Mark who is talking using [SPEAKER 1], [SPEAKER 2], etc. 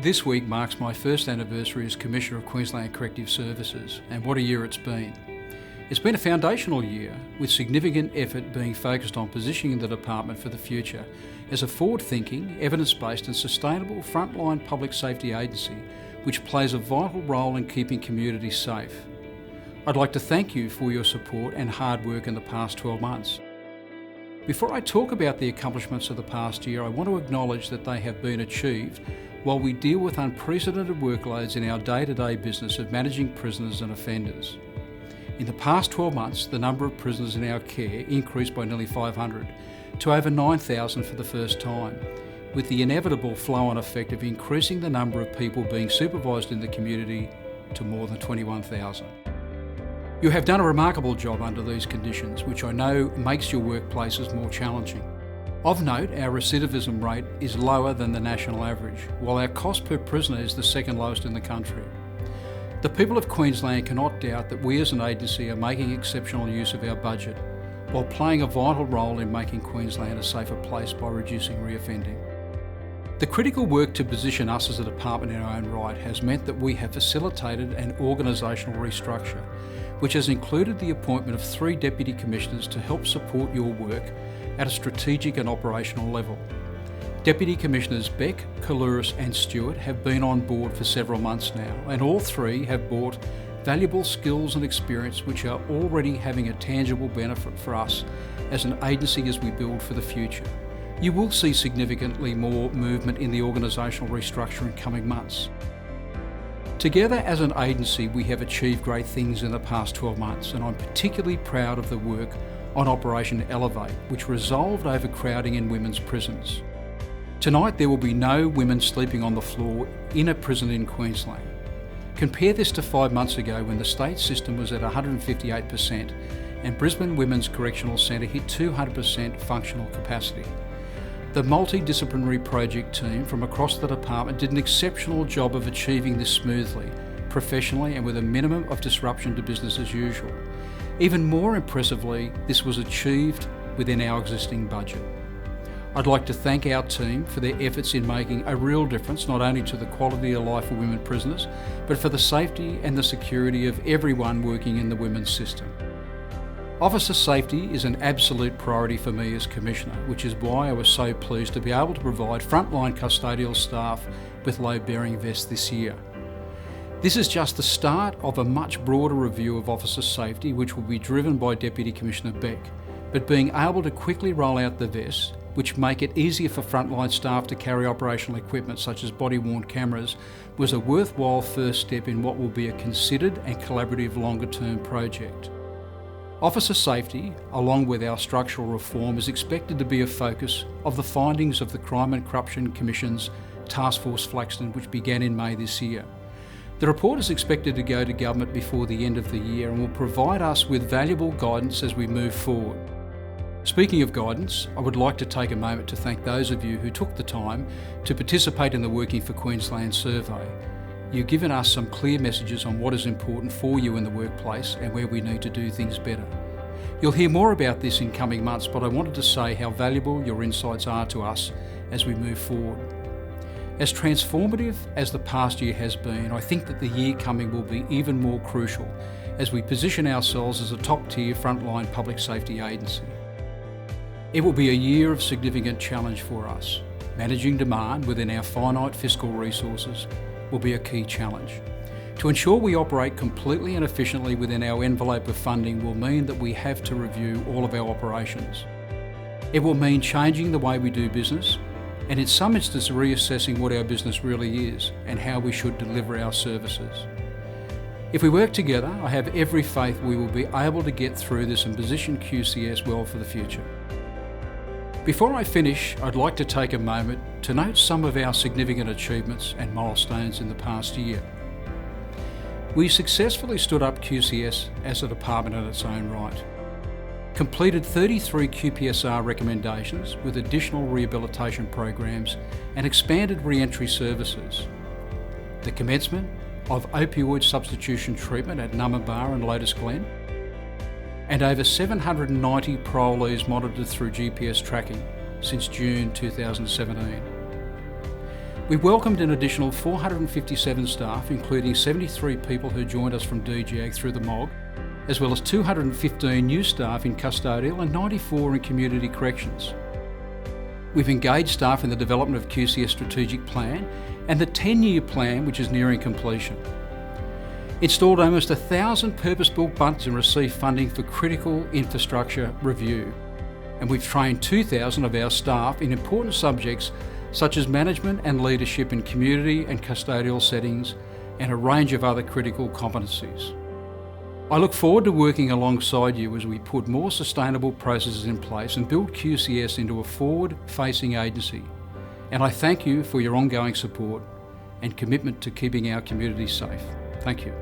[SPEAKER 1] This week marks my first anniversary as Commissioner of Queensland Corrective Services, and what a year it's been. It's been a foundational year, with significant effort being focused on positioning the department for the future as a forward-thinking, evidence-based and sustainable frontline public safety agency which plays a vital role in keeping communities safe. I'd like to thank you for your support and hard work in the past 12 months. Before I talk about the accomplishments of the past year, I want to acknowledge that they have been achieved while we deal with unprecedented workloads in our day-to-day business of managing prisoners and offenders. In the past 12 months, the number of prisoners in our care increased by nearly 500 to over 9,000 for the first time, with the inevitable flow-on effect of increasing the number of people being supervised in the community to more than 21,000. You have done a remarkable job under these conditions, which I know makes your workplaces more challenging. Of note, our recidivism rate is lower than the national average, while our cost per prisoner is the second lowest in the country. The people of Queensland cannot doubt that we as an agency are making exceptional use of our budget, while playing a vital role in making Queensland a safer place by reducing reoffending. The critical work to position us as a department in our own right has meant that we have facilitated an organisational restructure, which has included the appointment of 3 Deputy Commissioners to help support your work at a strategic and operational level. Deputy Commissioners Beck, Kalouris and Stewart have been on board for several months now, and all 3 have brought valuable skills and experience which are already having a tangible benefit for us as an agency as we build for the future. You will see significantly more movement in the organisational restructure in coming months. Together as an agency, we have achieved great things in the past 12 months, and I'm particularly proud of the work on Operation Elevate, which resolved overcrowding in women's prisons. Tonight there will be no women sleeping on the floor in a prison in Queensland. Compare this to 5 months ago when the state system was at 158% and Brisbane Women's Correctional Centre hit 200% functional capacity. The multidisciplinary project team from across the department did an exceptional job of achieving this smoothly, professionally and with a minimum of disruption to business as usual. Even more impressively, this was achieved within our existing budget. I'd like to thank our team for their efforts in making a real difference not only to the quality of life of women prisoners, but for the safety and the security of everyone working in the women's system. Officer safety is an absolute priority for me as Commissioner, which is why I was so pleased to be able to provide frontline custodial staff with load-bearing vests this year. This is just the start of a much broader review of officer safety, which will be driven by Deputy Commissioner Beck, but being able to quickly roll out the vests, which make it easier for frontline staff to carry operational equipment such as body-worn cameras, was a worthwhile first step in what will be a considered and collaborative longer-term project. Officer safety, along with our structural reform, is expected to be a focus of the findings of the Crime and Corruption Commission's Task Force Flaxton, which began in May this year. The report is expected to go to Government before the end of the year and will provide us with valuable guidance as we move forward. Speaking of guidance, I would like to take a moment to thank those of you who took the time to participate in the Working for Queensland survey. You've given us some clear messages on what is important for you in the workplace and where we need to do things better. You'll hear more about this in coming months, but I wanted to say how valuable your insights are to us as we move forward. As transformative as the past year has been, I think that the year coming will be even more crucial as we position ourselves as a top-tier frontline public safety agency. It will be a year of significant challenge for us. Managing demand within our finite fiscal resources will be a key challenge. To ensure we operate completely and efficiently within our envelope of funding will mean that we have to review all of our operations. It will mean changing the way we do business, and in some instances reassessing what our business really is and how we should deliver our services. If we work together, I have every faith we will be able to get through this and position QCS well for the future. Before I finish, I'd like to take a moment to note some of our significant achievements and milestones in the past year. We successfully stood up QCS as a department in its own right, completed 33 QPSR recommendations with additional rehabilitation programs and expanded re-entry services, the commencement of opioid substitution treatment at Nummaba and Lotus Glen, and over 790 parolees monitored through GPS tracking since June 2017. We welcomed an additional 457 staff, including 73 people who joined us from DGAG through the MOG, as well as 215 new staff in custodial and 94 in community corrections. We've engaged staff in the development of QCS strategic plan and the 10-year plan, which is nearing completion. Installed almost 1,000 purpose-built bunkers and received funding for critical infrastructure review. And we've trained 2,000 of our staff in important subjects such as management and leadership in community and custodial settings, and a range of other critical competencies. I look forward to working alongside you as we put more sustainable processes in place and build QCS into a forward-facing agency. And I thank you for your ongoing support and commitment to keeping our communities safe. Thank you.